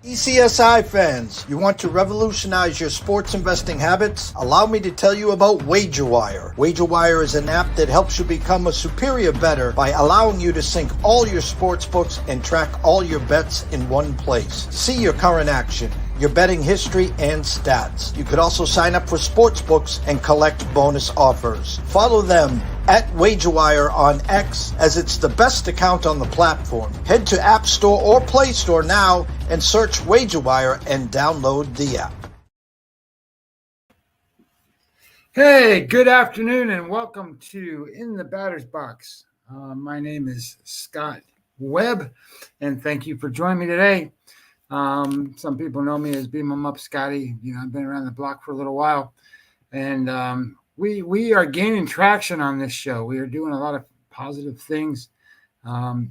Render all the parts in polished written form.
TPCSI fans, you want to revolutionize your sports investing habits? Allow me to tell you about WagerWire. WagerWire is an app that helps you become a superior bettor by allowing you to sync all your sports books and track all your bets in one place. See your current action, your betting history, and stats. You could also sign up for sports books and collect bonus offers. Follow them at WagerWire on X, as it's the best account on the platform. Head to App Store or Play Store now and search WagerWire and download the app. Hey, good afternoon and welcome to In the Batter's Box. My name is Scott Webb, and thank you for joining me today. Some people know me as Beam 'em Up Scotty. I've been around the block for a little while, and we are gaining traction on this show. We are doing a lot of positive things.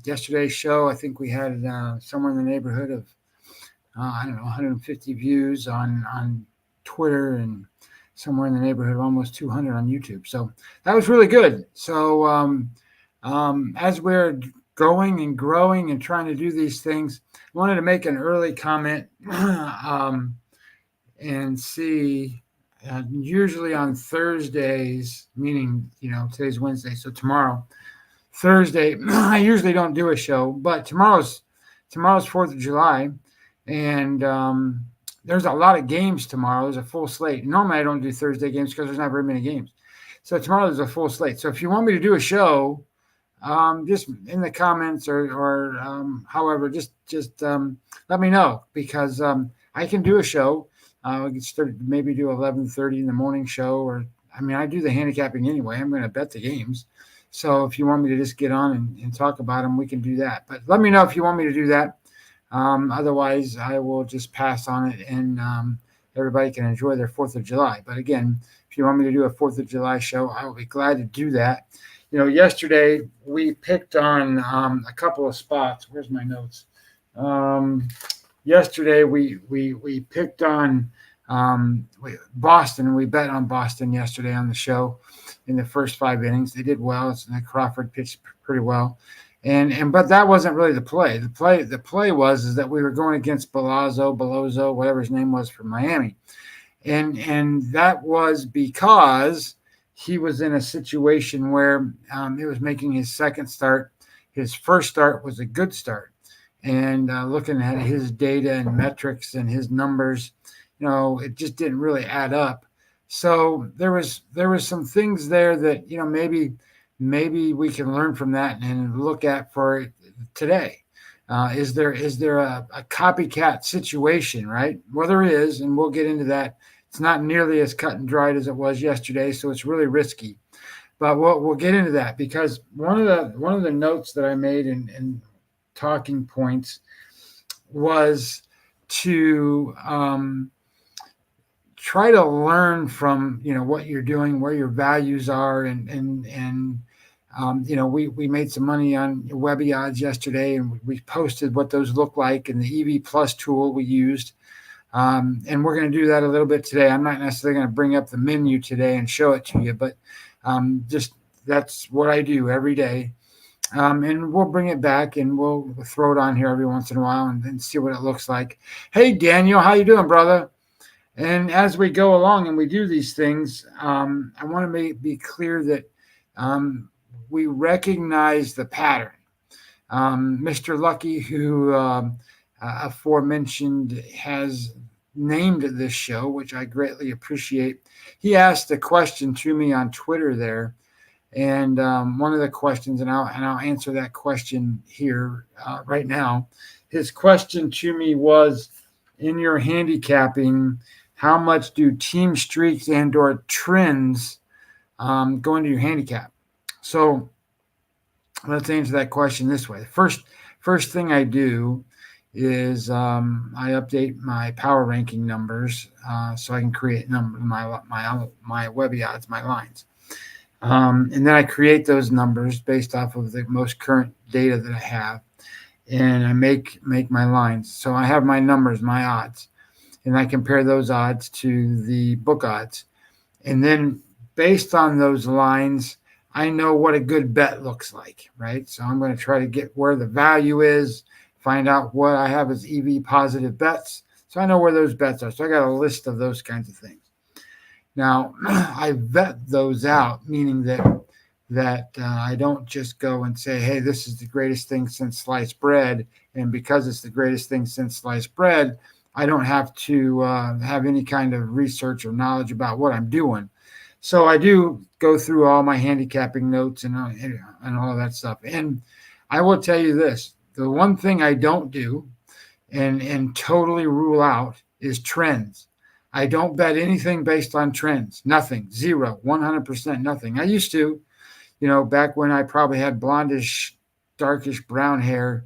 Yesterday's show, I think we had somewhere in the neighborhood of 150 views on Twitter, and somewhere in the neighborhood of almost 200 on YouTube. So that was really good. So as we're going and growing and trying to do these things, I wanted to make an early comment and see. Usually on Thursdays, meaning, today's Wednesday, so tomorrow, Thursday, I usually don't do a show, but tomorrow's 4th of July, and there's a lot of games tomorrow. There's a full slate. Normally I don't do Thursday games because there's not very many games. So tomorrow there's a full slate. So if you want me to do a show, just in the comments or however, just let me know, because I can do a show. We could start, maybe do 11:30 in the morning show, I do the handicapping anyway. I'm going to bet the games. So if you want me to just get on and talk about them, we can do that. But let me know if you want me to do that. Otherwise, I will just pass on it, and everybody can enjoy their 4th of July. But again, if you want me to do a 4th of July show, I will be glad to do that. Yesterday we picked on a couple of spots. Where's my notes? Yesterday we picked on Boston. We bet on Boston yesterday on the show in the first 5 innings. They did well. Crawford pitched pretty well, but that wasn't really the play. The play was that we were going against Belozo, whatever his name was, from Miami, and that was because he was in a situation where he was making his second start. His first start was a good start. And looking at his data and metrics and his numbers, it just didn't really add up. So there was some things there that, maybe we can learn from that and look at for today. Is there a copycat situation, right? Well, there is, and we'll get into that. It's not nearly as cut and dried as it was yesterday, so it's really risky. But we'll get into that, because one of the notes that I made in talking points was to try to learn from what you're doing, where your values are, and we made some money on Webbie Odds yesterday, and we posted what those look like in the EV Plus tool we used, and we're going to do that a little bit today. I'm not necessarily going to bring up the menu today and show it to you, but just that's what I do every day. And we'll bring it back and we'll throw it on here every once in a while and see what it looks like. Hey, Daniel, how you doing, brother? And as we go along and we do these things, I want to be clear that we recognize the pattern. Mr. Lucky, who aforementioned, has named this show, which I greatly appreciate. He asked a question to me on Twitter there. And one of the questions, and I'll answer that question here right now. His question to me was, in your handicapping, how much do team streaks and/or trends go into your handicap? So let's answer that question this way. First thing I do is I update my power ranking numbers so I can create my Webbie Odds, my lines. And then I create those numbers based off of the most current data that I have, and I make my lines. So I have my numbers, my odds, and I compare those odds to the book odds. And then based on those lines, I know what a good bet looks like, right? So I'm going to try to get where the value is find out what I have as EV positive bets. So I know where those bets are. So I got a list of those kinds of things. Now, I vet those out, meaning that I don't just go and say, hey, this is the greatest thing since sliced bread. And because it's the greatest thing since sliced bread, I don't have to have any kind of research or knowledge about what I'm doing. So I do go through all my handicapping notes and all of that stuff. And I will tell you this, the one thing I don't do and totally rule out is trends. I don't bet anything based on trends. Nothing. 0. 100% nothing. I used to, back when I probably had blondish, darkish brown hair,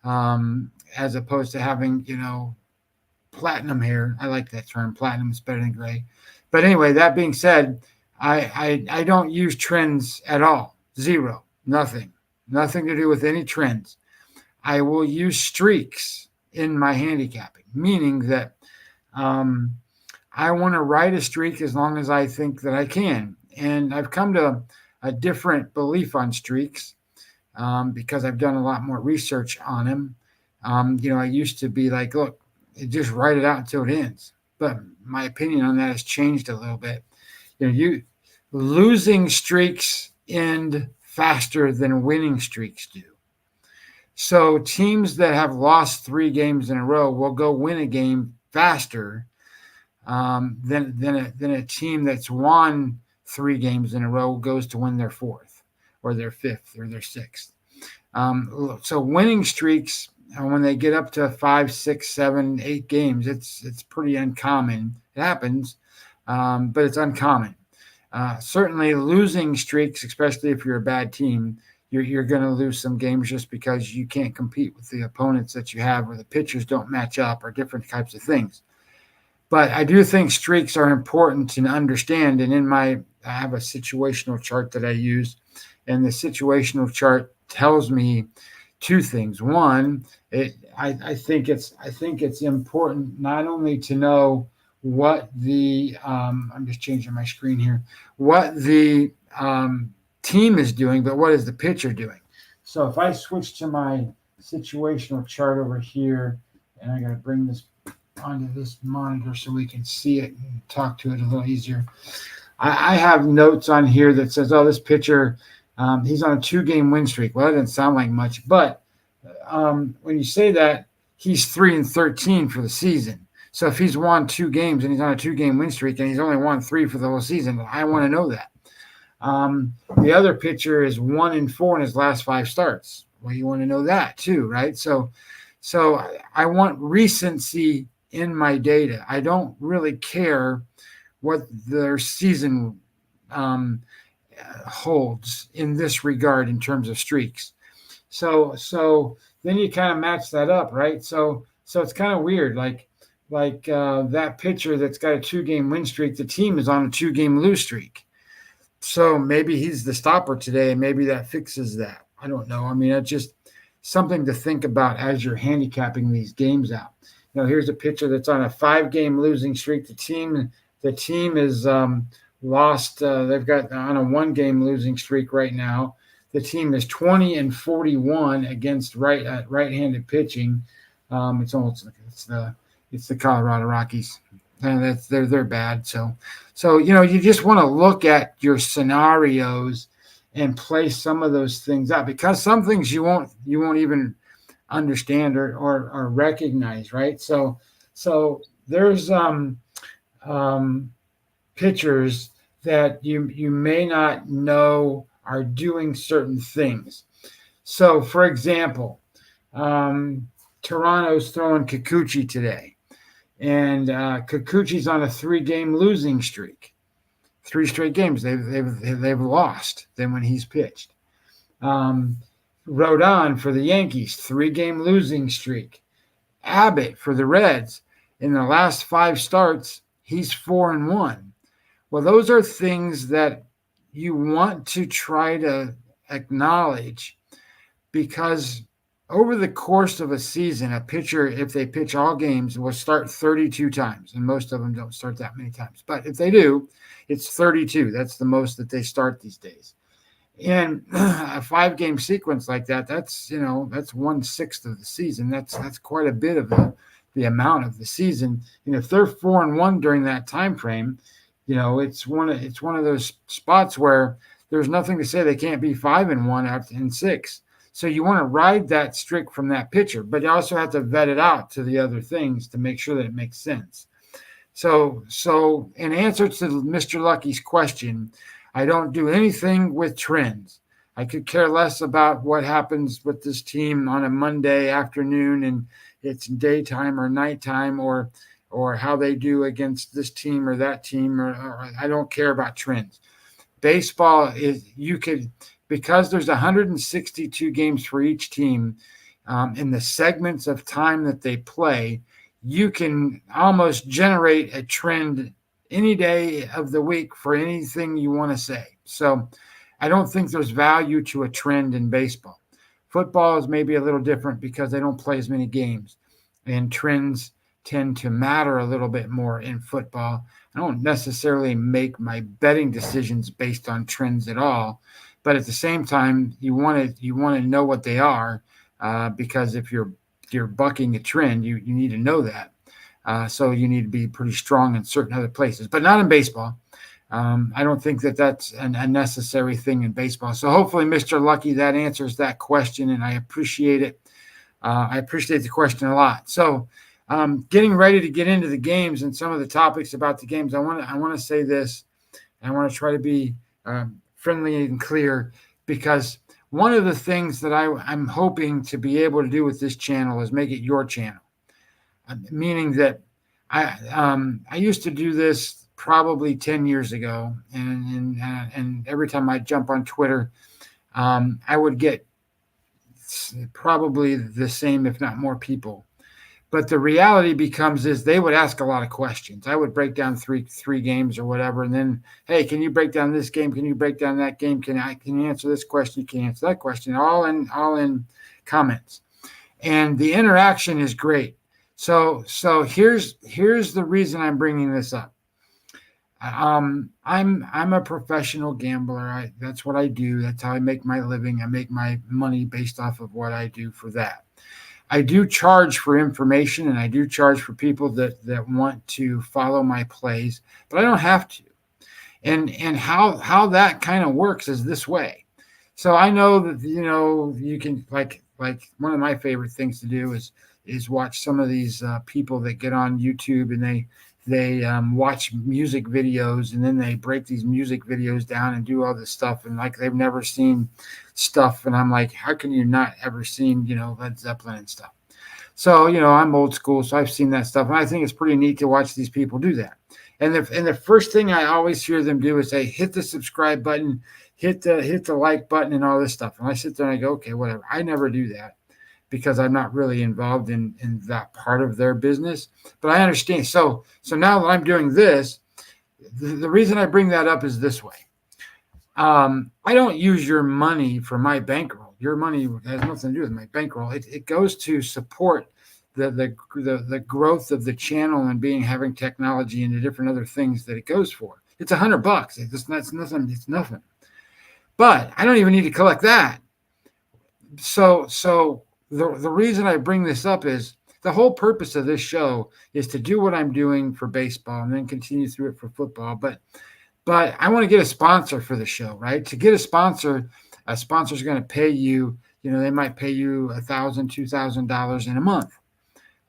as opposed to having, platinum hair. I like that term. Platinum is better than gray. But anyway, that being said, I don't use trends at all. 0. Nothing to do with any trends. I will use streaks in my handicapping, meaning that I want to ride a streak as long as I think that I can. And I've come to a different belief on streaks because I've done a lot more research on them. I used to be like, look, just write it out until it ends. But my opinion on that has changed a little bit. Losing streaks end faster than winning streaks do. So teams that have lost 3 games in a row will go win a game faster than a team that's won 3 games in a row goes to win their 4th or their 5th or their 6th. So winning streaks, when they get up to 5, 6, 7, 8 games, it's pretty uncommon. It happens, but it's uncommon. Certainly losing streaks, especially if you're a bad team, you're going to lose some games just because you can't compete with the opponents that you have, or the pitchers don't match up, or different types of things. But I do think streaks are important to understand. And I have a situational chart that I use, and the situational chart tells me 2 things. One, I think it's important not only to know what the I'm just changing my screen here, what the team is doing, but what is the pitcher doing? So if I switch to my situational chart over here, and I got to bring this onto this monitor so we can see it and talk to it a little easier. I have notes on here that says, oh, this pitcher, he's on a 2-game win streak. Well, that doesn't sound like much, but when you say that, he's 3-13 for the season. So if he's won 2 games and he's on a 2-game win streak and he's only won 3 for the whole season, I want to know that. The other pitcher is 1-4 in his last 5 starts. Well, you want to know that too, right? So I want recency in my data. I don't really care what their season holds in this regard in terms of streaks. So then you kind of match that up, right? So it's kind of weird. Like that pitcher that's got a 2-game win streak, the team is on a 2-game lose streak. So maybe he's the stopper today, and maybe that fixes that. I don't know. I mean, it's just something to think about as you're handicapping these games out. Here's a pitcher that's on a 5-game losing streak. The team is lost. They've got on a 1-game losing streak right now. The team is 20-41 against right-handed pitching. It's the Colorado Rockies, and they're bad. So you just want to look at your scenarios and play some of those things out, because some things you won't even understand or recognize, right? So there's pitchers that you may not know are doing certain things. So for example, Toronto's throwing Kikuchi today, and Kikuchi's on a 3-game losing streak. 3 straight games they've lost than when he's pitched. Rodon for the Yankees, 3-game losing streak. Abbott for the Reds, in the last 5 starts, he's 4-1. Well, those are things that you want to try to acknowledge, because over the course of a season, a pitcher, if they pitch all games, will start 32 times, and most of them don't start that many times. But if they do, it's 32. That's the most that they start these days. And a 5-game sequence like that, that's 1/6 of the season. That's quite a bit of the amount of the season. If they're 4-1 during that time frame, it's one of those spots where there's nothing to say they can't be 5-1 out in 6. So you want to ride that streak from that pitcher, but you also have to vet it out to the other things to make sure that it makes sense. So in answer to Mr. Lucky's question, I don't do anything with trends. I could care less about what happens with this team on a Monday afternoon and it's daytime or nighttime or how they do against this team or that team, or I don't care about trends. Baseball is, because there's 162 games for each team, in the segments of time that they play, you can almost generate a trend any day of the week for anything you want to say. So I don't think there's value to a trend in baseball. Football is maybe a little different because they don't play as many games, and trends tend to matter a little bit more in football. I don't necessarily make my betting decisions based on trends at all, but at the same time, you want to know what they are, because if you're bucking a trend, you need to know that. So you need to be pretty strong in certain other places, but not in baseball. I don't think that that's a necessary thing in baseball. So hopefully, Mr. Lucky, that answers that question, and I appreciate it. I appreciate the question a lot. So getting ready to get into the games and some of the topics about the games, I want to say this. I want to try to be friendly and clear, because one of the things that I'm hoping to be able to do with this channel is make it your channel. Meaning that I used to do this probably 10 years ago, and every time I jump on Twitter, I would get probably the same, if not more, people. But the reality is they would ask a lot of questions. I would break down three games or whatever, and then, hey, can you break down this game? Can you break down that game? Can you answer this question? You can answer that question. All in comments, and the interaction is great. So here's the reason I'm bringing this up. I'm a professional gambler. That's what I do. That's how I make my living. I make my money based off of what I do for that. I do charge for information, and I do charge for people that want to follow my plays, but I don't have to. And how that kind of works is this way. So I know that you can, like one of my favorite things to do is watch some of these people that get on YouTube and they watch music videos, and then they break these music videos down and do all this stuff, and like they've never seen stuff. And I'm like, how can you not ever seen Led Zeppelin and stuff? So I'm old school, so I've seen that stuff, and I think it's pretty neat to watch these people do that. And the first thing I always hear them do is say, hit the subscribe button, hit the like button, and all this stuff. And I sit there and I go, okay, whatever. I never do that, because I'm not really involved in that part of their business. But I understand. So now that I'm doing this, the reason I bring that up is this way. I don't use your money for my bankroll. Your money has nothing to do with my bankroll. It goes to support the growth of the channel and having technology and the different other things that it goes for. It's $100. That's nothing. It's nothing. But I don't even need to collect that. So the reason I bring this up is the whole purpose of this show is to do what I'm doing for baseball and then continue through it for football. But I want to get a sponsor for the show, right? To get a sponsor's going to pay you, they might pay you $1,000, $2,000 in a month.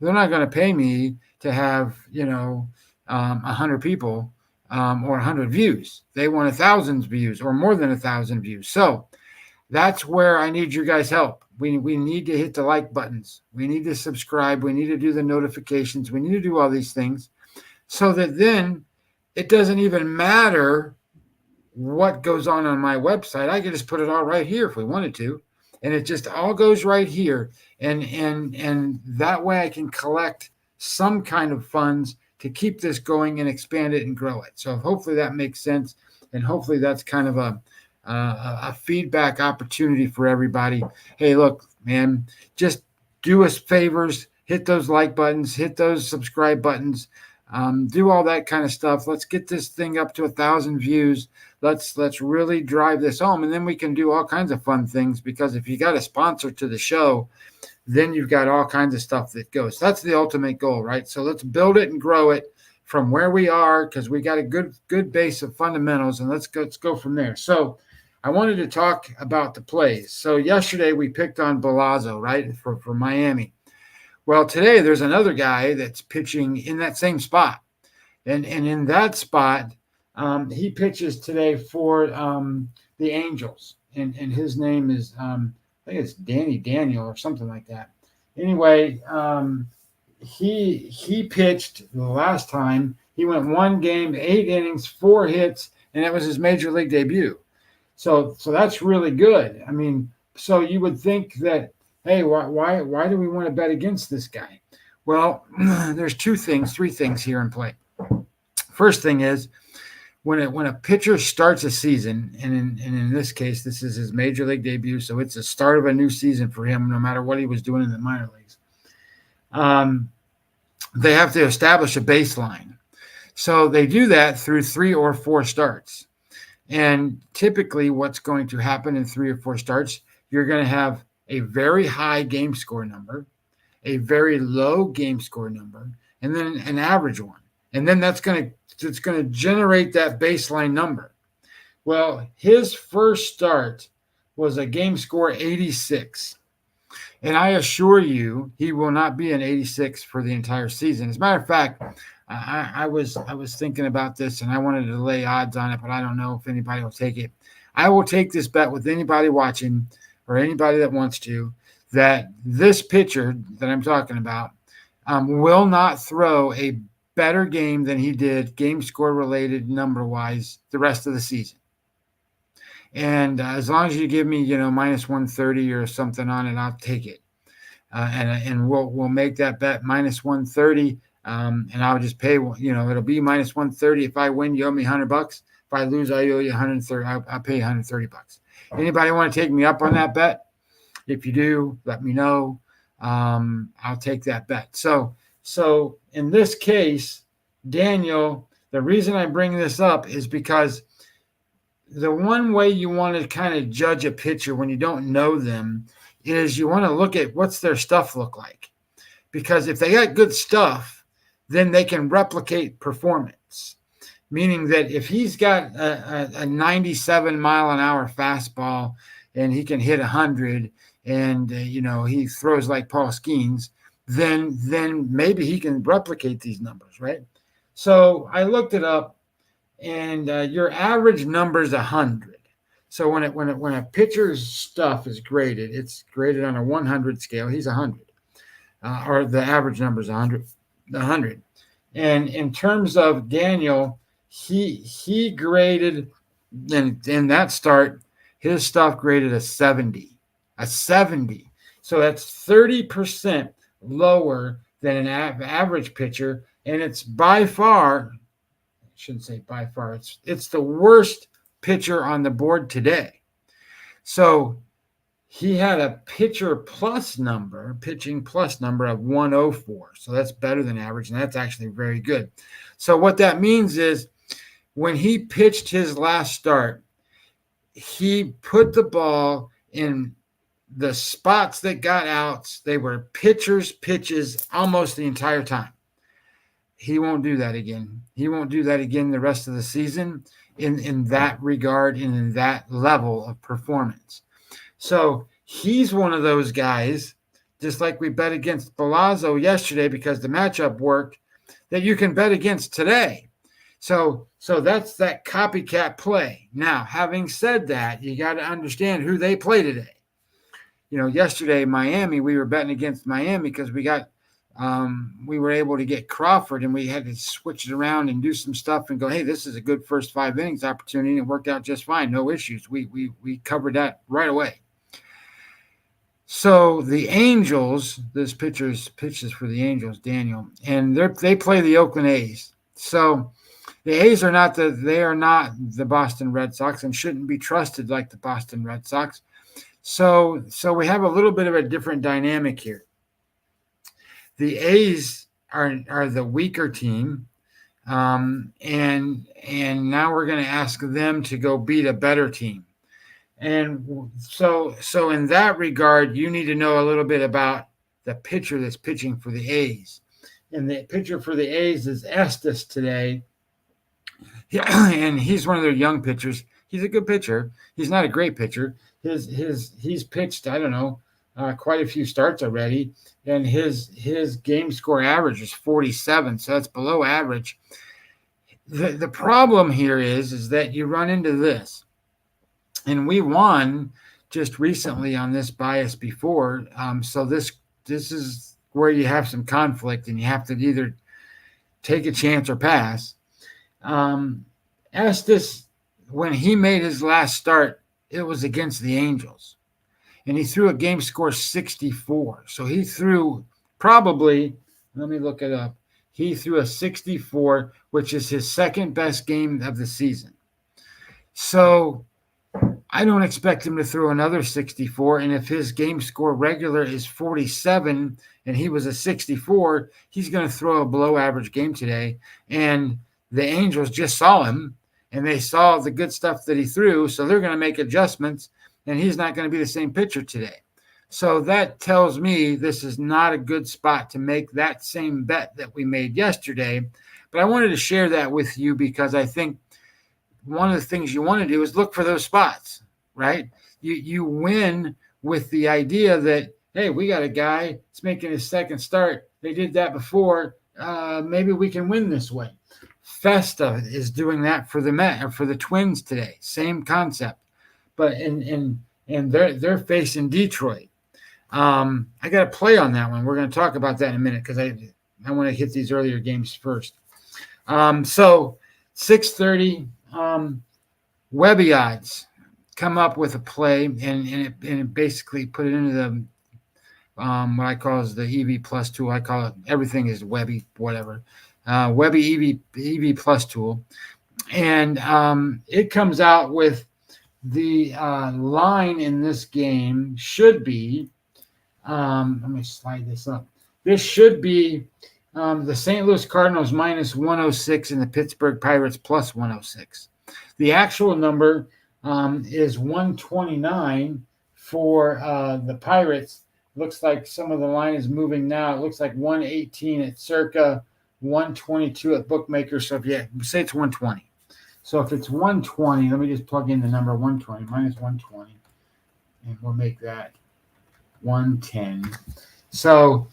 They're not going to pay me to have, 100 people or 100 views. They want 1,000 views or more than 1,000 views. So that's where I need your guys' help. We need to hit the like buttons. We need to subscribe. We need to do the notifications. We need to do all these things so that then it doesn't even matter what goes on my website. I could just put it all right here if we wanted to. And it just all goes right here. And that way I can collect some kind of funds to keep this going and expand it and grow it. So hopefully that makes sense. And hopefully that's kind of a feedback opportunity for everybody. Hey, look, man, just do us favors, hit those like buttons, hit those subscribe buttons. do all that kind of stuff. Let's get this thing up to 1,000 views. Let's really drive this home, and then we can do all kinds of fun things, because if you got a sponsor to the show, then you've got all kinds of stuff that goes. That's the ultimate goal, right? So let's build it and grow it from where we are, because we got a good base of fundamentals, and let's go from there. So I wanted to talk about the plays. So yesterday we picked on Balazzo, right, for Miami. Well, today there's another guy that's pitching in that same spot. And in that spot, he pitches today for the Angels. And his name is, I think it's Daniel or something like that. Anyway, he pitched the last time. He went 1 game, 8 innings, 4 hits, and that was his major league debut. So that's really good. I mean, so you would think that, hey, why do we want to bet against this guy? Well, there's 3 things here in play. First thing is, when a pitcher starts a season, and in this case, this is his major league debut, so it's the start of a new season for him, no matter what he was doing in the minor leagues. They have to establish a baseline. So they do that through 3 or 4 starts. And typically what's going to happen in 3 or 4 starts, you're going to have a very high game score number, a very low game score number, and then an average one. And then it's going to generate that baseline number. Well, his first start was a game score 86. And I assure you, he will not be an 86 for the entire season. As a matter of fact, I was thinking about this, and I wanted to lay odds on it, but I don't know if anybody will take it. I will take this bet with anybody watching or anybody that wants to, that this pitcher that I'm talking about will not throw a better game than he did game score related number-wise the rest of the season. And as long as you give me, minus 130 or something on it, I'll take it. And we'll make that bet minus 130. And I'll just pay, it'll be minus 130. If I win, you owe me $100. If I lose, I owe you 130. I'll pay $130. Anybody want to take me up on that bet? If you do, let me know. I'll take that bet. So in this case, Daniel, the reason I bring this up is because the one way you want to kind of judge a pitcher when you don't know them is you want to look at what's their stuff look like. Because if they got good stuff, then they can replicate performance. Meaning that if he's got a 97 mile an hour fastball and he can hit 100 and, he throws like Paul Skeens, then maybe he can replicate these numbers, right? So I looked it up, and your average number is 100. So when a pitcher's stuff is graded, it's graded on a 100 scale. He's 100, or the average number is 100. And in terms of Daniel, he graded in that start, his stuff graded a 70. So that's 30% lower than an average pitcher, and it's by far. Shouldn't say by far. It's the worst pitcher on the board today. So he had a pitching plus number of 104. So that's better than average, and that's actually very good. So what that means is when he pitched his last start, he put the ball in the spots that got outs. They were pitchers' pitches almost the entire time. He won't do that again. He won't do that again the rest of the season in that regard and in that level of performance. So he's one of those guys, just like we bet against Balazzo yesterday because the matchup worked, that you can bet against today. So that's that copycat play. Now, having said that, you got to understand who they play today. Yesterday, Miami, we were betting against Miami because we were able to get Crawford, and we had to switch it around and do some stuff and go, hey, this is a good first 5 innings opportunity. And it worked out just fine. No issues. We covered that right away. So the Angels, this pitches for the Angels, Daniel, and they play the Oakland A's. So the A's are not the Boston Red Sox and shouldn't be trusted like the Boston Red Sox. So we have a little bit of a different dynamic here. The A's are the weaker team. And now we're going to ask them to go beat a better team. And so in that regard, you need to know a little bit about the pitcher that's pitching for the A's. And the pitcher for the A's is Estes today. And he's one of their young pitchers. He's a good pitcher. He's not a great pitcher. He's pitched, I don't know, quite a few starts already. And his game score average is 47. So that's below average. The problem here is that you run into this. And we won just recently on this bias before. So this is where you have some conflict and you have to either take a chance or pass. Estes, when he made his last start, it was against the Angels. And he threw a game score 64. So he threw probably, let me look it up. He threw a 64, which is his second best game of the season. So I don't expect him to throw another 64. And if his game score regular is 47 and he was a 64, he's going to throw a below average game today. And the Angels just saw him and they saw the good stuff that he threw. So they're going to make adjustments and he's not going to be the same pitcher today. So that tells me this is not a good spot to make that same bet that we made yesterday. But I wanted to share that with you because I think one of the things you want to do is look for those spots, right? You win with the idea that, hey, we got a guy that's making his second start. They did that before. Maybe we can win this way. Festa is doing that for the Twins today. Same concept, but and they're facing Detroit. I got to play on that one. We're going to talk about that in a minute because I want to hit these earlier games first. So 6:30. Webbie Odds come up with a play and it basically put it into the what I call is the EV plus tool. I call it everything is Webbie, whatever. Webbie EV plus tool. And it comes out with the line in this game should be let me slide this up. This should be the St. Louis Cardinals minus 106 and the Pittsburgh Pirates plus 106. The actual number is 129 for the Pirates. Looks like some of the line is moving now. It looks like 118 at circa 122 at bookmakers. So if you say it's 120. So if it's 120, let me just plug in the number 120 minus 120, and we'll make that 110. So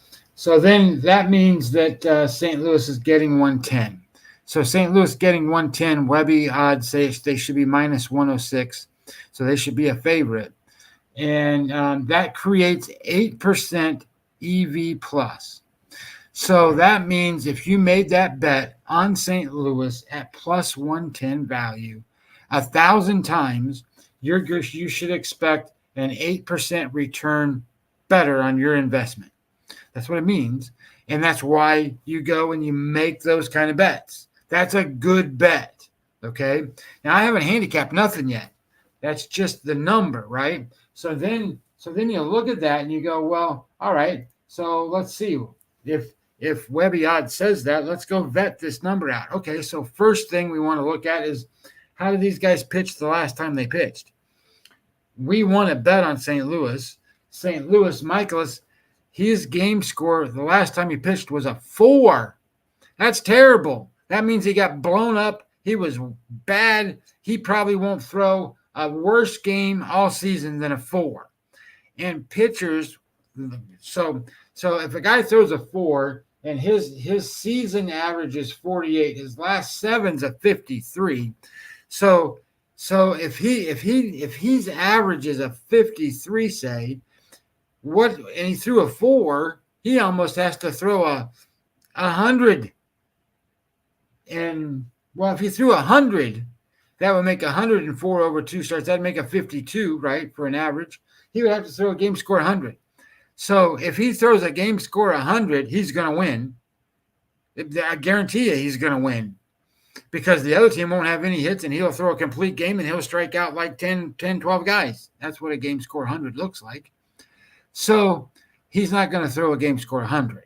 then that means that St. Louis is getting 110. So St. Louis getting 110, Webbie Odds say they should be minus 106. So they should be a favorite. And that creates 8% EV plus. So that means if you made that bet on St. Louis at plus 110 value 1,000 times, you should expect an 8% return better on your investment. That's what it means. And that's why you go and you make those kind of bets. That's a good bet. Okay. Now I haven't handicapped nothing yet. That's just the number, right? So then you look at that and you go, well, all right. So let's see if Webbie Odds says that, let's go vet this number out. Okay. So first thing we want to look at is how did these guys pitch the last time they pitched? We won a bet on St. Louis. St. Louis, Michaelis, his game score the last time he pitched was a 4. That's terrible. That means he got blown up. He was bad. He probably won't throw a worse game all season than a 4. And pitchers, so if a guy throws a 4 and his season average is 48, his last 7's a 53. So if his average is a 53, say, and he threw a 4, he almost has to throw a 100. And well, if he threw 100, that would make 104 over 2 starts. That'd make a 52, right, for an average. He would have to throw a game score 100. So if he throws a game score 100, he's going to win. I guarantee you he's going to win because the other team won't have any hits and he'll throw a complete game and he'll strike out like 10, 12 guys. That's what a game score 100 looks like. So he's not going to throw a game score 100.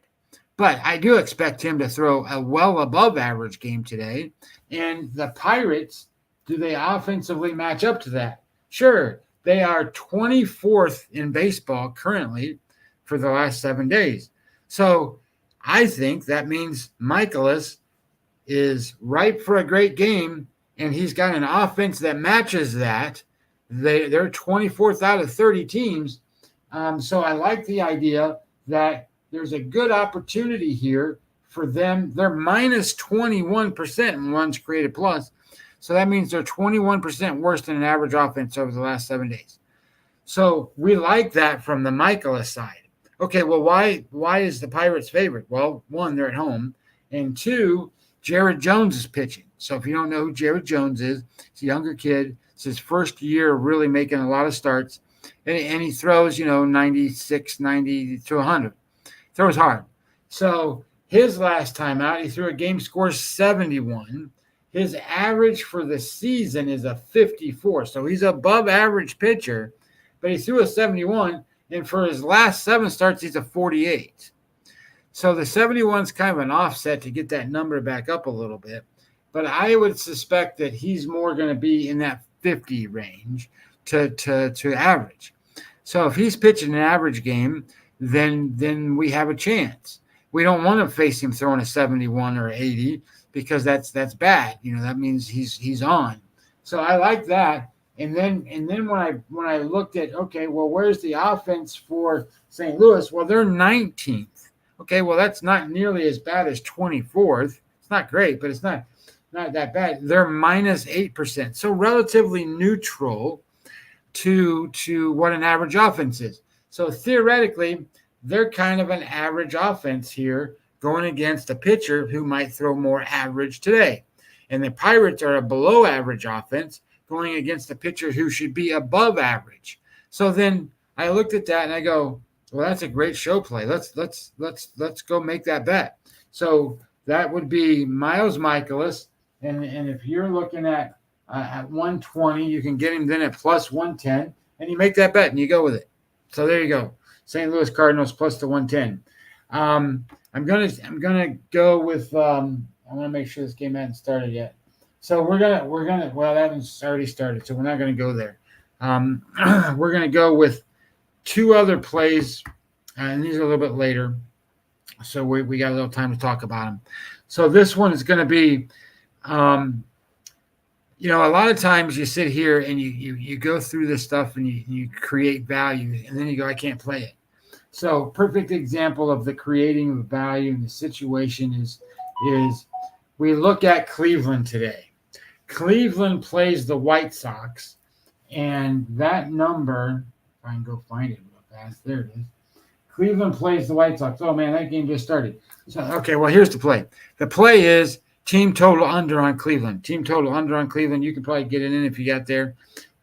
But I do expect him to throw a well above average game today. And the Pirates, do they offensively match up to that? Sure. They are 24th in baseball currently for the last 7 days. So I think that means Michaelis is ripe for a great game, and he's got an offense that matches that. They're 24th out of 30 teams. So I like the idea that there's a good opportunity here for them. They're minus 21% in runs created plus. So that means they're 21% worse than an average offense over the last 7 days. So we like that from the Michaelis side. Okay, well, why is the Pirates favorite? Well, one, they're at home. And two, Jared Jones is pitching. So if you don't know who Jared Jones is, he's a younger kid. It's his first year really making a lot of starts. And he throws, 96, 90 to 100. Throws hard. So his last time out, he threw a game score 71. His average for the season is a 54. So he's above average pitcher, but he threw a 71. And for his last 7 starts, he's a 48. So the 71 is kind of an offset to get that number back up a little bit. But I would suspect that he's more going to be in that 50 range to average. So if he's pitching an average game, then we have a chance. We don't want to face him throwing a 71 or 80 because that's bad. That means he's on. So I like that. And then when I looked at, okay, well, where's the offense for St. Louis? Well, they're 19th. Okay, well, that's not nearly as bad as 24th. It's not great, but it's not that bad. They're minus 8%. So relatively neutral to what an average offense is. So theoretically, they're kind of an average offense here going against a pitcher who might throw more average today. And the Pirates are a below average offense going against a pitcher who should be above average. So then I looked at that and I go, well, that's a great show play. Let's go make that bet. So that would be Miles Michaelis. And if you're looking at 120, you can get him then at plus 110, and you make that bet and you go with it. So there you go. St. Louis Cardinals plus the 110. I'm gonna go with I want to make sure this game hasn't started yet. So we're gonna well, that hasn't already started, so we're not gonna go there. We're gonna go with 2 other plays, and these are a little bit later, so we got a little time to talk about them. So this one is going to be, a lot of times you sit here and you go through this stuff and you create value, and then you go, I can't play it. So perfect example of the creating of value in the situation is we look at Cleveland today. Cleveland plays the White Sox, and that number, if I can go find it real fast, there it is. Cleveland plays the White Sox. Oh, man, that game just started. So, okay, well, here's the play. The play is team total under on Cleveland. Team total under on Cleveland. You can probably get it in if you got there.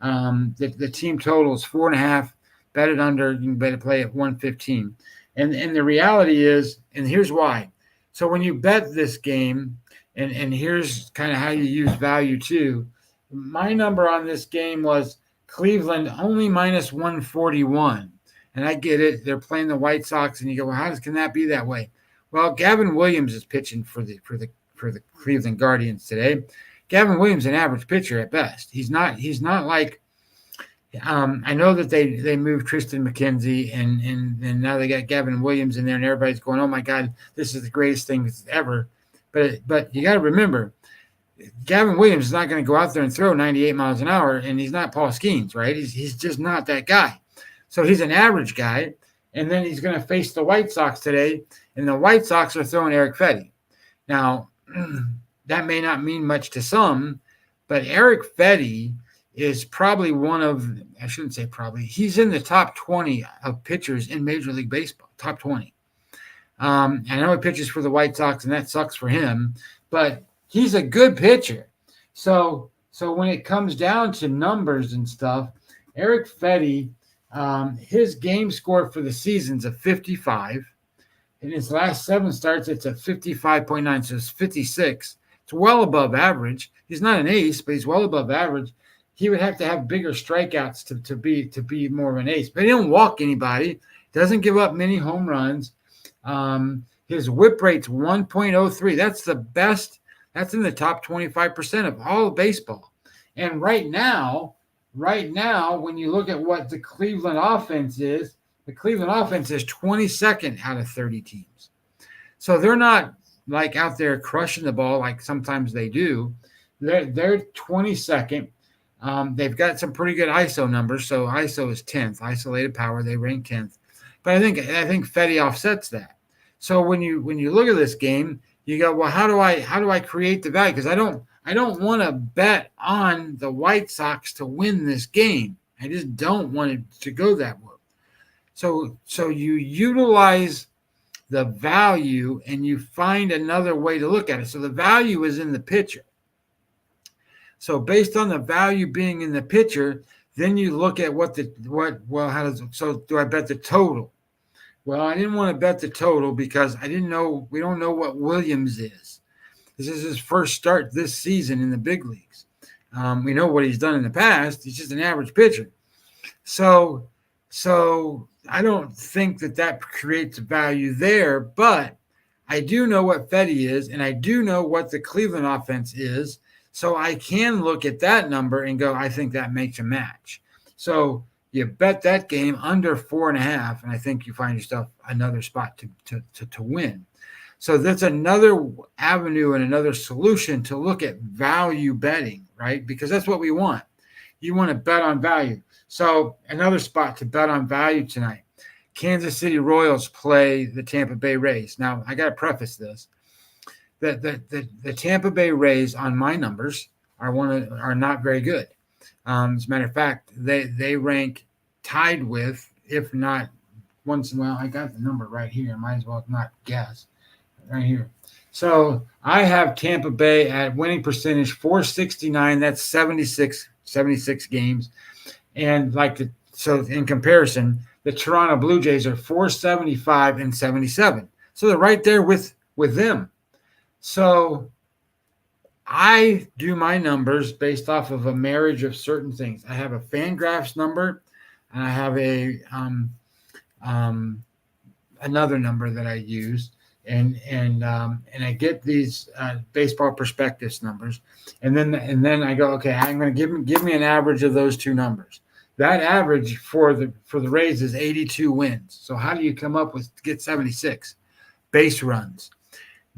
The team total is 4.5. Bet it under. You can bet it play at 115. And the reality is, and here's why. So when you bet this game, and here's kind of how you use value too. My number on this game was Cleveland only minus 141. And I get it. They're playing the White Sox, and you go, well, can that be that way? Well, Gavin Williams is pitching for the Cleveland Guardians today. Gavin Williams is an average pitcher at best. He's not like I know that they moved Tristan McKenzie and now they got Gavin Williams in there, and everybody's going, oh my God, this is the greatest thing ever. But you got to remember, Gavin Williams is not going to go out there and throw 98 miles an hour, and he's not Paul Skeens, right? He's just not that guy. So he's an average guy, and then he's going to face the White Sox today, and the White Sox are throwing Eric Fetty. Now, that may not mean much to some, but Eric Fetty is probably he's in the top 20 of pitchers in Major League Baseball, top 20. I know he pitches for the White Sox, and that sucks for him, but he's a good pitcher. So when it comes down to numbers and stuff, Eric Fetty, his game score for the season's a 55. In his last 7 starts, it's a 55.9, so it's 56. It's well above average. He's not an ace, but he's well above average. He would have to have bigger strikeouts to be more of an ace. But he don't walk anybody. Doesn't give up many home runs. His whip rate's 1.03. That's the best. That's in the top 25% of all of baseball. And right now, when you look at what the Cleveland offense is, the Cleveland offense is 22nd out of 30 teams. So they're not like out there crushing the ball like sometimes they do. They're 22nd. They've got some pretty good ISO numbers. So ISO is 10th, isolated power. They rank 10th. But I think Fetty offsets that. So when you look at this game, you go, well, how do I create the value? Because I don't want to bet on the White Sox to win this game. I just don't want it to go that way. So you utilize the value and you find another way to look at it. So the value is in the pitcher. So based on the value being in the pitcher, then you look at so do I bet the total? Well, I didn't want to bet the total because we don't know what Williams is. This is his first start this season in the big leagues. We know what he's done in the past. He's just an average pitcher. So I don't think that creates value there, but I do know what Fetty is, and I do know what the Cleveland offense is. So I can look at that number and go, I think that makes a match. So you bet that game under 4.5, and I think you find yourself another spot to win. So that's another avenue and another solution to look at value betting, right? Because that's what we want. You want to bet on value. So another spot to bet on value tonight. Kansas City Royals play the Tampa Bay Rays. Now, I got to preface this. The Tampa Bay Rays, on my numbers, are not very good. As a matter of fact, they rank tied with, if not once in a while. I got the number right here. Might as well not guess. Right here. So I have Tampa Bay at winning percentage 469. That's 76 games. And so in comparison, the Toronto Blue Jays are 475 and 77. So they're right there with them. So I do my numbers based off of a marriage of certain things. I have a Fangraphs number, and I have a another number that I use, and I get these baseball prospectus numbers, and then I go, okay, I'm going to give me an average of those two numbers. That average for the Rays is 82 wins. So how do you come up with get 76? Base runs.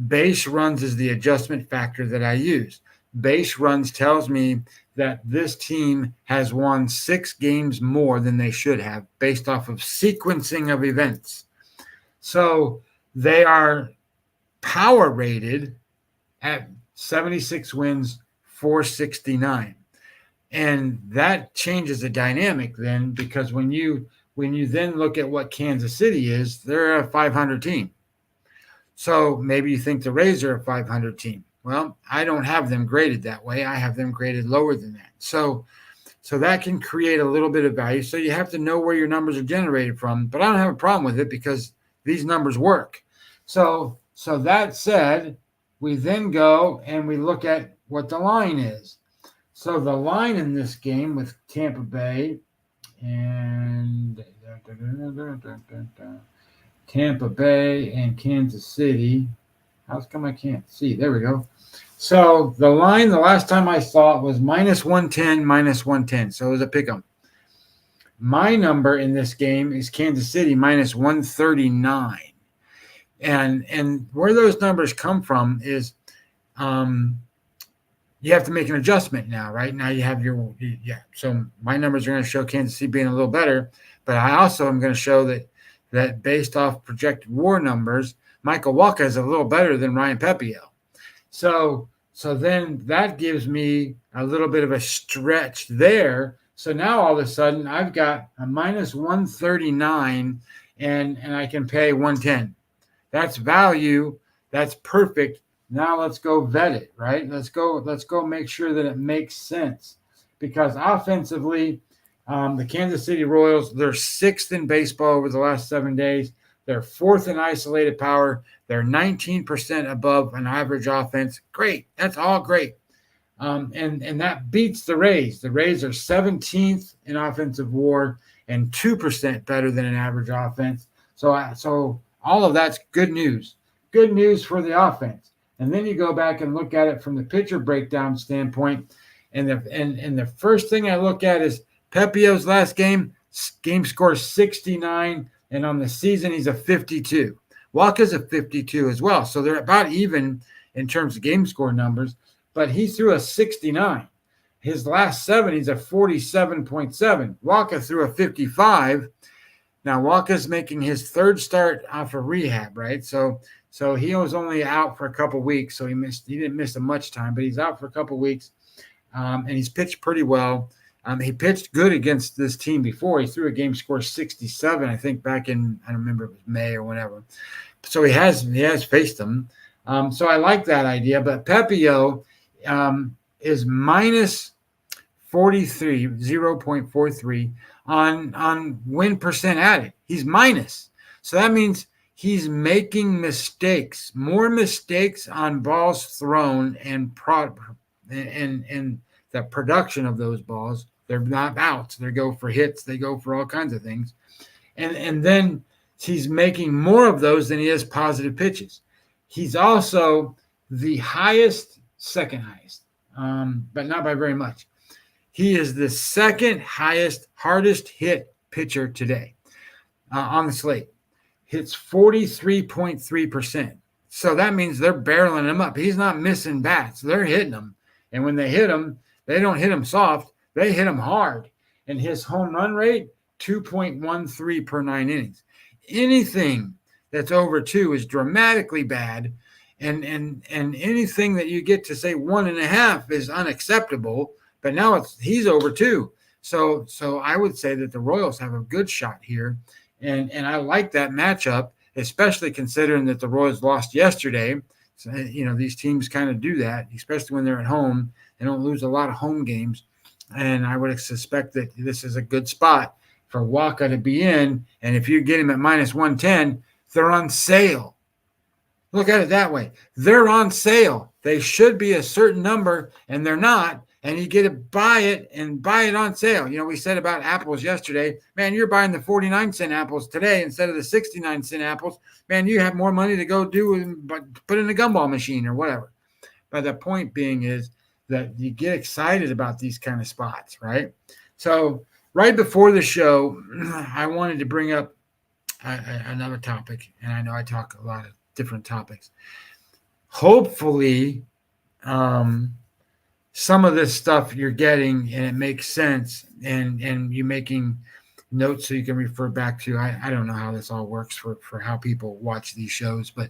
Base runs is the adjustment factor that I use. Base runs tells me that this team has won 6 games more than they should have based off of sequencing of events. So they are power rated at 76 wins, 469. And that changes the dynamic then, because when you then look at what Kansas City is, they're a 500 team. So maybe you think the Rays are a 500 team. Well, I don't have them graded that way. I have them graded lower than that. So that can create a little bit of value. So you have to know where your numbers are generated from. But I don't have a problem with it because these numbers work. So that said, we then go and we look at what the line is. So the line in this game with Tampa Bay and Kansas City. How come I can't see? There we go. So the line, the last time I saw it was -110. So it was a pick 'em. My number in this game is Kansas City -139. And where those numbers come from is you have to make an adjustment now, right? Now you have So my numbers are going to show Kansas City being a little better, but I also am going to show that based off projected WAR numbers, Michael Wacha is a little better than Ryan Pepiot. So then that gives me a little bit of a stretch there. So now all of a sudden I've got a -139 and I can pay 110. That's value. That's perfect. Now let's go vet it, right? Let's go make sure that it makes sense. Because offensively, the Kansas City Royals, they're 6th in baseball over the last 7 days. They're 4th in isolated power. They're 19% above an average offense. Great. That's all great. And that beats the Rays. The Rays are 17th in offensive WAR and 2% better than an average offense. So all of that's good news. good news for the offense. And then you go back and look at it from the pitcher breakdown standpoint. And the first thing I look at is Pepio's last game score 69, and on the season he's a 52. Walker's a 52 as well. So they're about even in terms of game score numbers, but he threw a 69. His last 7, he's a 47.7. Walker threw a 55. Now Walker's making his 3rd start off of rehab, right? So he was only out for a couple weeks, so he didn't miss much time, but he's out for a couple weeks, and he's pitched pretty well. He pitched good against this team before. He threw a game score 67, I think, back in, I don't remember, it was May or whatever. So he has faced them. So I like that idea. But Pepio is minus 43, 0.43 on win percent added. He's minus. So that means he's making mistakes, more mistakes on balls thrown and the production of those balls. They're not outs. They go for hits. They go for all kinds of things. And then he's making more of those than he is positive pitches. He's also the second highest, but not by very much. He is the second highest, hardest hit pitcher today on the slate. Hits 43.3%. So that means they're barreling him up. He's not missing bats. They're hitting him. And when they hit him, they don't hit him soft. They hit him hard. And his home run rate, 2.13 per 9 innings. Anything that's over 2 is dramatically bad. And anything that you get to say 1.5 is unacceptable. But now he's over 2. So I would say that the Royals have a good shot here. And I like that matchup, especially considering that the Royals lost yesterday. So, these teams kind of do that, especially when they're at home. They don't lose a lot of home games. And I would suspect that this is a good spot for Walker to be in. And if you get him at minus 110, they're on sale. Look at it that way. They're on sale. They should be a certain number, and they're not. And you get to buy it on sale. We said about apples yesterday, man, you're buying the 49-cent apples today instead of the 69-cent apples. Man, you have more money to go but put in a gumball machine or whatever. But the point being is that you get excited about these kind of spots, right? So right before the show, I wanted to bring up another topic, and I know I talk a lot of different topics. Hopefully, some of this stuff you're getting and it makes sense, and you making notes so you can refer back to. I don't know how this all works for how people watch these shows, but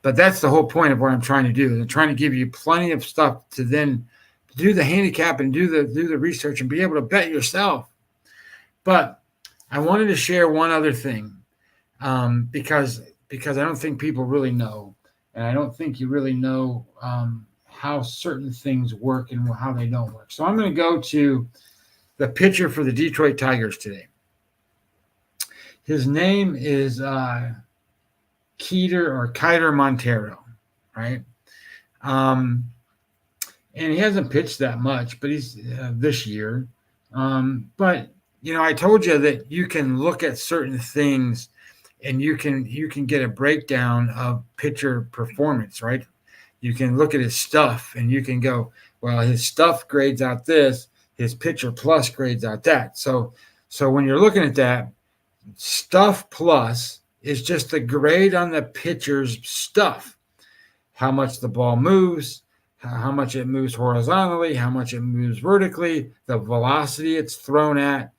that's the whole point of what I'm trying to do. I'm trying to give you plenty of stuff to then do the handicap and do the research and be able to bet yourself. But I wanted to share one other thing because I don't think people really know, and I don't think you really know how certain things work and how they don't work. So I'm going to go to the pitcher for the Detroit Tigers today. His name is Keider Montero, right? And he hasn't pitched that much, but he's this year. But I told you that you can look at certain things and you can get a breakdown of pitcher performance, right? You can look at his stuff and you can go, well, his stuff grades out this, his pitcher plus grades out that. So when you're looking at that, stuff plus is just the grade on the pitcher's stuff. How much the ball moves, how much it moves horizontally, how much it moves vertically, the velocity it's thrown at.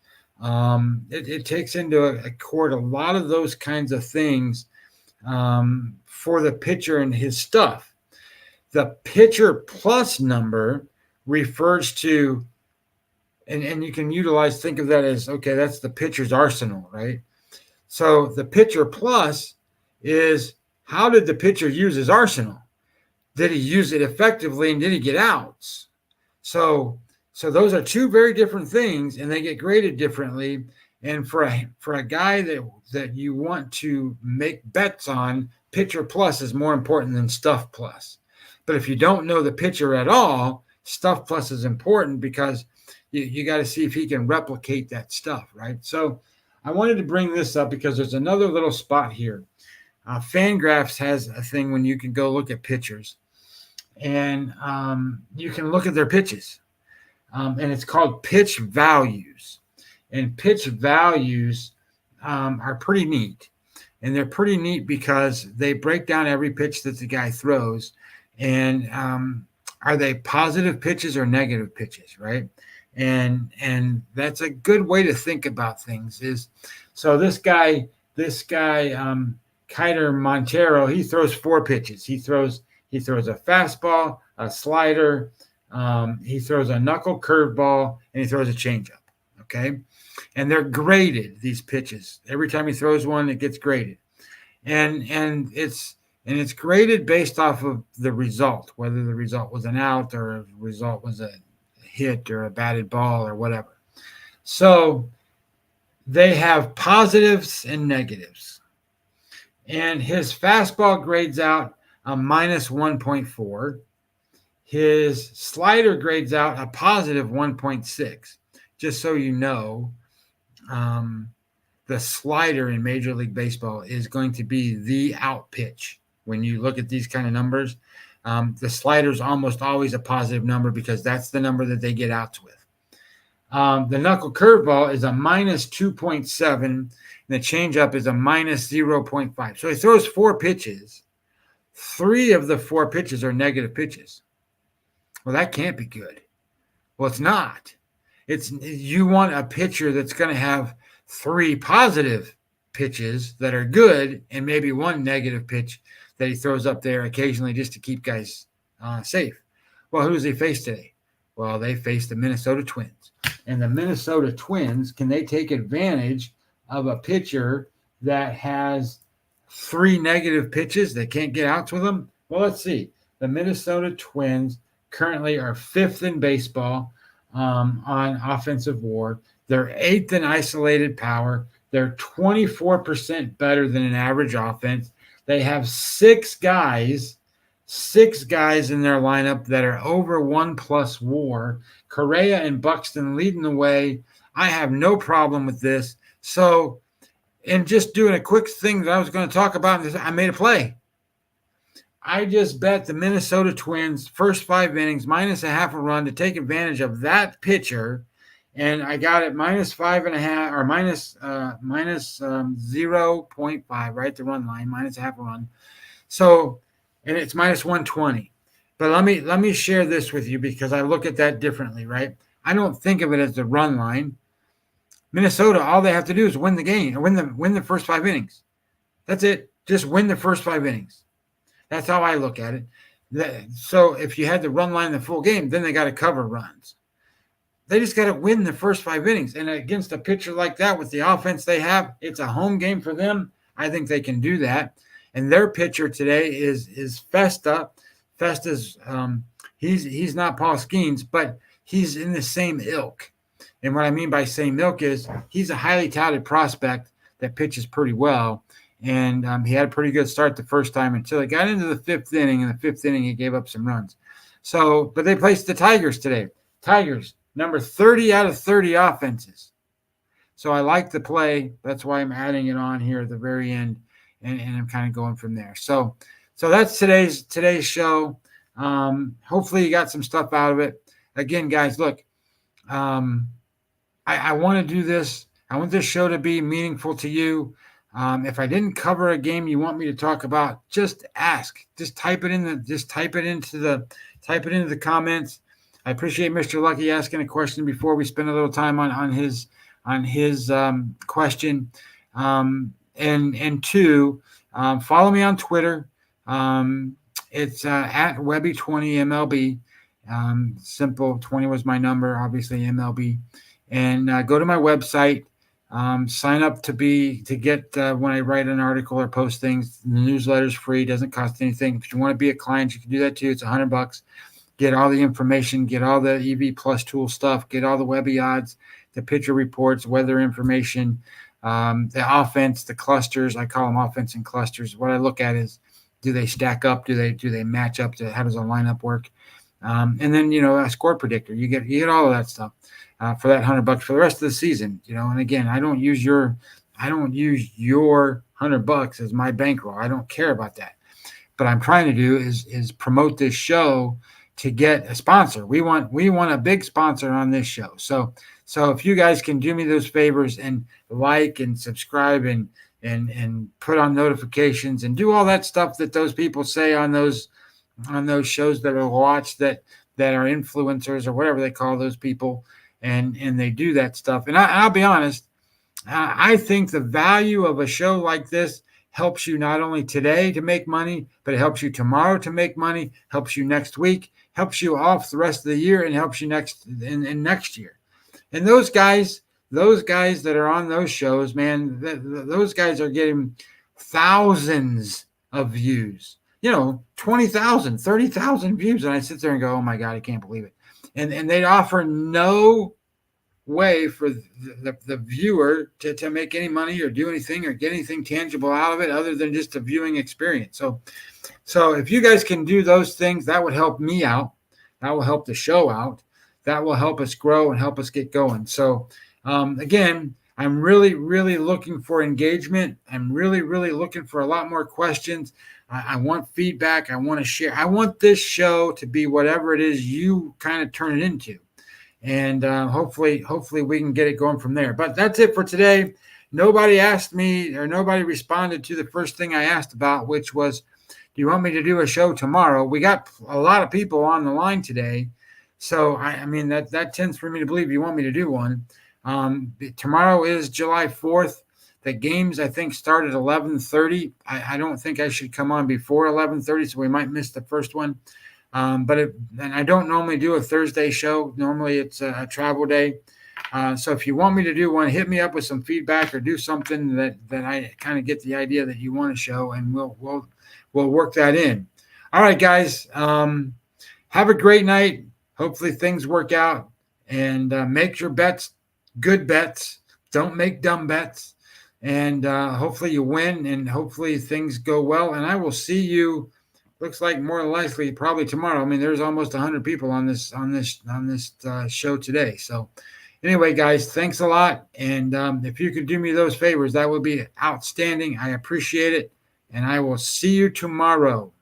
It takes into account a lot of those kinds of things for the pitcher and his stuff. The pitcher plus number refers to, and you can think of that as, okay, that's the pitcher's arsenal, right? So the pitcher plus is, how did the pitcher use his arsenal? Did he use it effectively and did he get outs? So those are two very different things, and they get graded differently. And for a guy that you want to make bets on, pitcher plus is more important than stuff plus. But if you don't know the pitcher at all, stuff plus is important because you got to see if he can replicate that stuff, right? So I wanted to bring this up because there's another little spot here. Fangraphs has a thing when you can go look at pitchers, and you can look at their pitches, and it's called pitch values. And pitch values are pretty neat, and they're pretty neat because they break down every pitch that the guy throws, and are they positive pitches or negative pitches, right? And that's a good way to think about things. Is so this guy, Kiter Montero, he throws 4 pitches. He throws a fastball, a slider, he throws a knuckle curveball, and he throws a changeup. Okay, and they're graded, these pitches. Every time he throws one, it gets graded, and it's graded based off of the result, whether the result was an out or the result was a hit or a batted ball or whatever. So they have positives and negatives. And his fastball grades out a minus 1.4. His slider grades out a positive 1.6. Just so you know, the slider in Major League Baseball is going to be the out pitch. When you look at these kind of numbers, the slider is almost always a positive number because that's the number that they get outs with. The knuckle curveball is a minus 2.7, and the changeup is a minus 0.5. So he throws 4 pitches. 3 of the 4 pitches are negative pitches. Well, that can't be good. Well, it's not. You want a pitcher that's going to have 3 positive pitches that are good and maybe 1 negative pitch that he throws up there occasionally just to keep guys safe. Well, who does he face today? Well, they face the Minnesota Twins. And the Minnesota Twins, can they take advantage of a pitcher that has 3 negative pitches that can't get outs with them? Well, let's see. The Minnesota Twins currently are 5th in baseball on offensive WAR. They're 8th in isolated power. They're 24% better than an average offense. They have 6 guys in their lineup that are over 1+ WAR. Correa and Buxton leading the way. I have no problem with this. So, and just doing a quick thing that I was going to talk about, I made a play. I just bet the Minnesota Twins first 5 innings minus a half a run to take advantage of that pitcher, and I got it minus 5.5 or minus 0.5, right? The run line minus a half a run. So, and it's minus 120. But let me share this with you because I look at that differently, right? I don't think of it as the run line. Minnesota, all they have to do is win the game, or win the first 5 innings. That's it. Just win the first 5 innings. That's how I look at it. So if you had to run line the full game, then they got to cover runs. They just got to win the first 5 innings. And against a pitcher like that with the offense they have, it's a home game for them. I think they can do that. And their pitcher today is Festa. Festa's he's not Paul Skeens, but he's in the same ilk. And what I mean by same ilk is he's a highly touted prospect that pitches pretty well. And he had a pretty good start the first time until he got into the 5th inning. In the 5th inning, he gave up some runs. So, but they placed the Tigers today. Tigers, number 30 out of 30 offenses. So I like the play. That's why I'm adding it on here at the very end, and I'm kind of going from there. So that's today's show. Hopefully you got some stuff out of it. Again, guys, look, I want to do this. I want this show to be meaningful to you. If I didn't cover a game you want me to talk about, just ask. Just type it into the comments. I appreciate Mr. Lucky asking a question before we spend a little time on his question. And 2, follow me on Twitter. It's at Webbie20MLB. Simple. 20 was my number, obviously MLB. And go to my website. Sign up to get when I write an article or post things. The newsletter's free, doesn't cost anything. If you want to be a client, you can do that too. It's $100. Get all the information, get all the EV Plus tool stuff, get all the Webbie odds, the pitcher reports, weather information, the offense, the clusters. I call them offense and clusters. What I look at is, do they stack up? Do they match up? How does a lineup work? And then a score predictor. You get all of that stuff. For that $100 for the rest of the season, and again, I don't use your $100 as my bankroll. I don't care about that. But I'm trying to do is promote this show to get a sponsor. We want a big sponsor on this show. So if you guys can do me those favors and like and subscribe and put on notifications and do all that stuff that those people say on those shows that are watched that are influencers or whatever they call those people, and they do that stuff. And I'll be honest, I think the value of a show like this helps you not only today to make money, but it helps you tomorrow to make money, helps you next week, helps you off the rest of the year, and helps you next year. And those guys that are on those shows, man, those guys are getting thousands of views, 20,000, 30,000 views. And I sit there and go, oh my God, I can't believe it. And they offer no way for the viewer to make any money or do anything or get anything tangible out of it other than just a viewing experience. So if you guys can do those things, that would help me out. That will help the show out. That will help us grow and help us get going. So again, I'm really, really looking for engagement. I'm really, really looking for a lot more questions. I want feedback. I want to share. I want this show to be whatever it is you kind of turn it into. And hopefully we can get it going from there. But that's it for today. Nobody asked me or nobody responded to the first thing I asked about, which was, do you want me to do a show tomorrow? We got a lot of people on the line today. So, I mean, that tends for me to believe you want me to do one. Tomorrow is July 4th. The games, I think, start at 11:30. I don't think I should come on before 11:30, so we might miss the first one. And I don't normally do a Thursday show. Normally it's a travel day. So if you want me to do one, hit me up with some feedback or do something that I kind of get the idea that you want to show, and we'll work that in. All right, guys. Have a great night. Hopefully things work out, and make your bets good bets. Don't make dumb bets. And hopefully you win, and hopefully things go well. And I will see you. Looks like more than likely probably tomorrow. I mean, there's almost 100 people on this show today. So anyway, guys, thanks a lot. And if you could do me those favors, that would be outstanding. I appreciate it. And I will see you tomorrow.